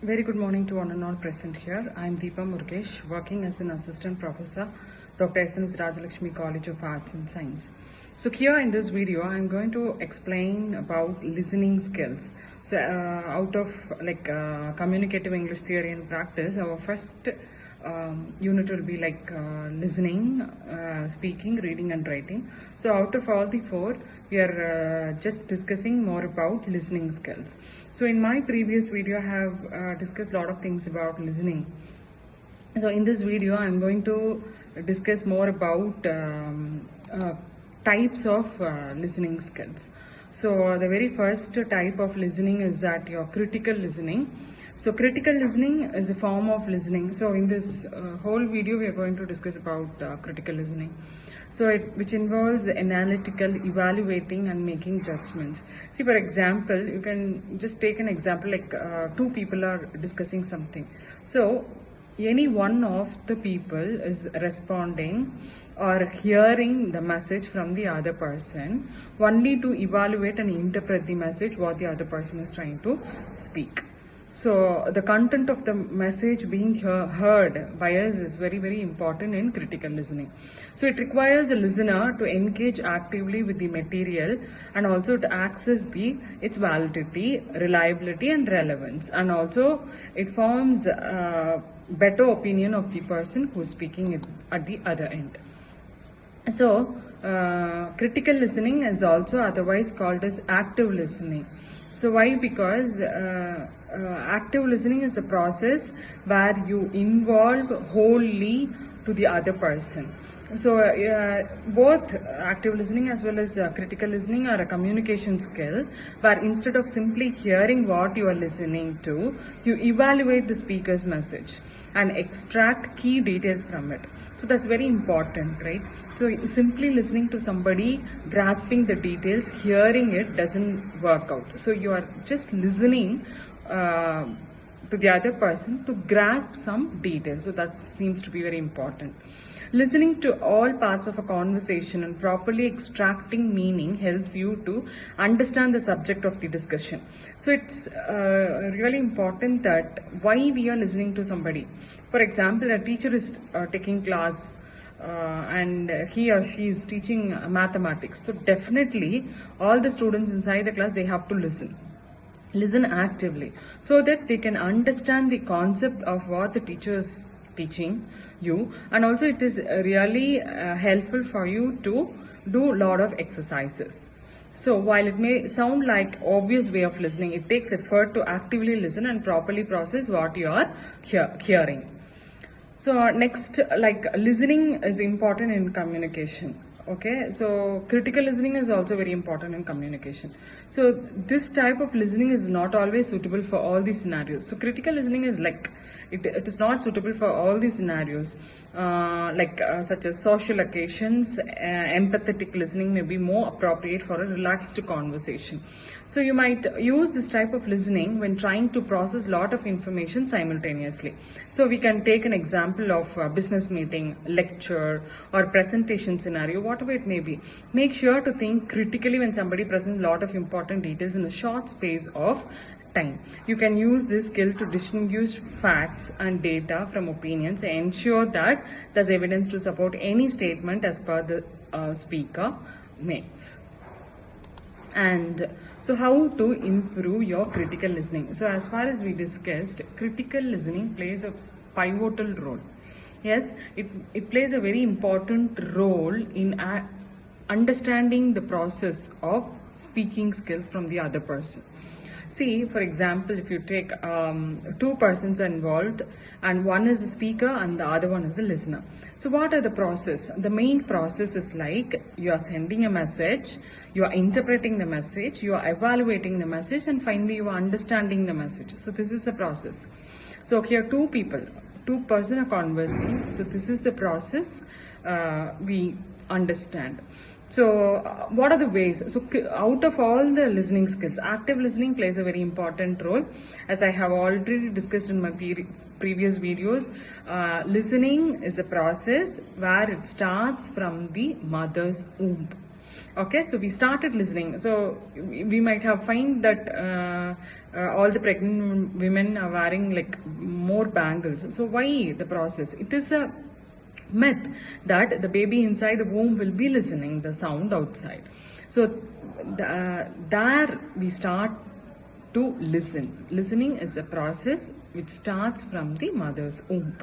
Very good morning to one and all present here. I am Deepa Murugesh, working as an assistant professor, Dr. SNS Rajalakshmi College of Arts and Science. So here in this video, I am going to explain about listening skills. So out of communicative English theory and practice, our first unit will be listening, speaking, reading and writing. So out of all the four, we are just discussing more about listening skills. So in my previous video, I have discussed a lot of things about listening. So in this video, I'm going to discuss more about types of listening skills. So the very first type of listening is that your critical listening. So critical listening is a form of listening. So in this whole video, we are going to discuss about critical listening. So which involves analytical, evaluating and making judgments. See, for example, you can just take an example like two people are discussing something. So any one of the people is responding or hearing the message from the other person only to evaluate and interpret the message what the other person is trying to speak. So the content of the message being heard by us is very, very important in critical listening. So it requires a listener to engage actively with the material and also to access its validity, reliability and relevance. And also it forms better opinion of the person who is speaking at the other end. So critical listening is also otherwise called as active listening. So why? Because active listening is a process where you involve wholly to the other person. So both active listening as well as critical listening are a communication skill where instead of simply hearing what you are listening to, you evaluate the speaker's message and extract key details from it. So that's very important, right? So simply listening to somebody, grasping the details, hearing it doesn't work out. So you are just listening to the other person to grasp some details. So that seems to be very important. Listening to all parts of a conversation and properly extracting meaning helps you to understand the subject of the discussion. So it's really important that why we are listening to somebody. For example, a teacher is taking class and he or she is teaching mathematics. So definitely all the students inside the class, they have to listen actively so that they can understand the concept of what the teacher is teaching you, and also it is really helpful for you to do a lot of exercises. So while it may sound like obvious way of listening, it takes effort to actively listen and properly process what you are hearing. So next, listening is important in communication. Okay, so critical listening is also very important in communication. So this type of listening is not always suitable for all these scenarios. So critical listening is it is not suitable for all these scenarios, such as social occasions. Empathetic listening may be more appropriate for a relaxed conversation. So you might use this type of listening when trying to process a lot of information simultaneously. So we can take an example of a business meeting, lecture or presentation scenario, whatever it may be. Make sure to think critically when somebody presents a lot of important details in a short space of time. You can use this skill to distinguish facts and data from opinions and ensure that there's evidence to support any statement as per the speaker makes. And so how to improve your critical listening? So as far as we discussed, critical listening plays a pivotal role. Yes, it plays a very important role in understanding the process of speaking skills from the other person. See, for example, if you take two persons are involved and one is a speaker and the other one is a listener. So what are the process? The main process is like you are sending a message, you are interpreting the message, you are evaluating the message, and finally you are understanding the message. So this is the process. So here two persons are conversing. So this is the process we understand. So what are the ways? So out of all the listening skills, active listening plays a very important role. As I have already discussed in my previous videos, listening is a process where it starts from the mother's womb. Okay, so we started listening. So we might have find that all the pregnant women are wearing like more bangles. So why the process? It is a myth that the baby inside the womb will be listening the sound outside. So there we start to listen. Listening is a process which starts from the mother's womb.